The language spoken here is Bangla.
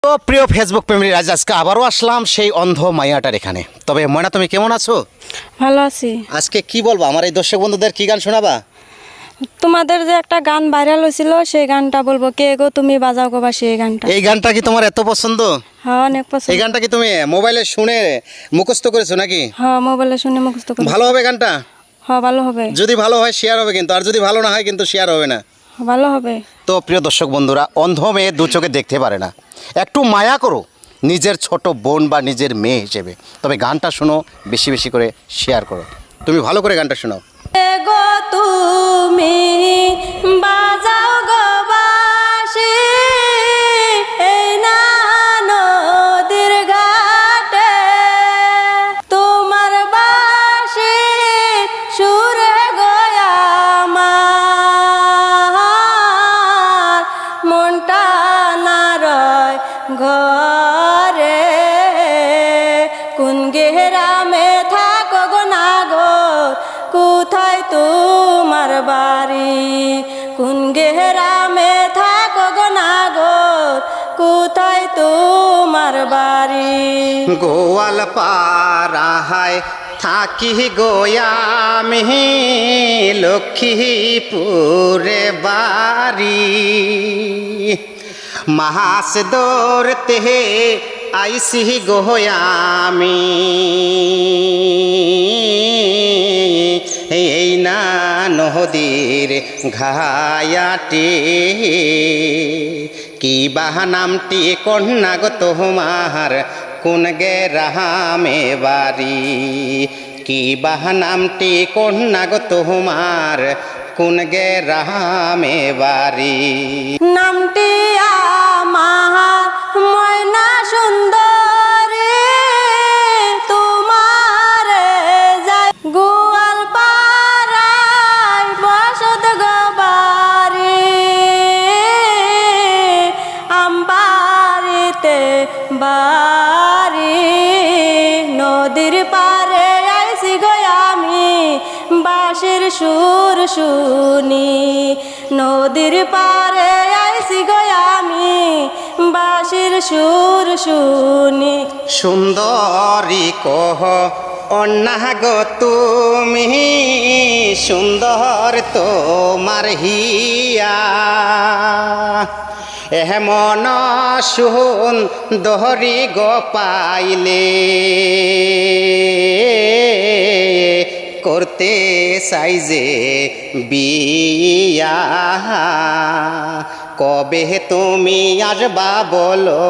তো প্রিয় ফেসবুক প্রেমীরা, আজকে আবারও আসলাম সেই অন্ধ মাইয়াটার এখানে। তবে ময়না, তুমি কেমন আছো? ভালো আছি। আজকে কি বলবো, আমার এই দর্শক বন্ধুদের কি গান শোনাবা? তোমাদের যে একটা গান ভাইরাল হয়েছিল সেই গানটা বলবো, কে গো তুমি বাজাও গো বাঁশি, এই গানটা। এই গানটা কি তোমার এত পছন্দ? হ্যাঁ, অনেক এই পছন্দ। গানটা কি তুমি মোবাইলে শুনে মুখস্থ করেছো নাকি? হ্যাঁ, মোবাইলে শুনে মুখস্থ করি। ভালো হবে গানটা? হ্যাঁ, ভালো হবে। যদি ভালো হয় শেয়ার হবে কিন্তু, আর যদি ভালো না হয় কিন্তু শেয়ার হবে না। ভালো হবে। তো প্রিয় দর্শক বন্ধুরা, অন্ধ মেয়ে দু চোখে দেখতে পারে না, একটু মায়া করো নিজের ছোট বোন বা নিজের মেয়ে হিসেবে। তবে গানটা শোনো, বেশি বেশি করে শেয়ার করো। তুমি ভালো করে গানটা শোনাও। কে গো তুমি বাজাও গো বাঁশি, এই না নদীর ঘাটে, তোমার বাঁশি সুরে গো আমার মনটা না রয় ঘরে, কোন গেরামে থাকো গো নাগর, কোথায় তোমার বাড়ি, কোন গেরামে থাকো গো নাগর, কোথায় তোমার বাড়ি। গোয়াল পাড়ায় থাকি গোয়ামি, লক্ষ্মীপুরে বাড়ি, মাস দৌড়তে আইসি গোয়ামি, এই না নদীর ঘায়াটি, কি বাহানামটি কন্যা গো তোমার, কোন গেরামে বাড়ি, কি বাহানামটি কন্যা গো তোমার, কোন গেরামে বাড়ি। নামটি আমার ময়না সুন্দরী, তোমার যাই গোয়াল পাড়ায় বসত গো বাড়ি, আমবাড়িতে বাড়ি, নদীর পারে আইসি গো আমি, বাঁশির সুর শুনি, নদীর পারে আইসি গো আমি, বাঁশির সুর শুনি। সুন্দরী কহ অন্না গো তুমি, সুন্দর তোমার হিয়া, এমন সুন্দরী গো পাইলে, করতে চাই যে বিয়া, কবে তুমি আসবা বলো।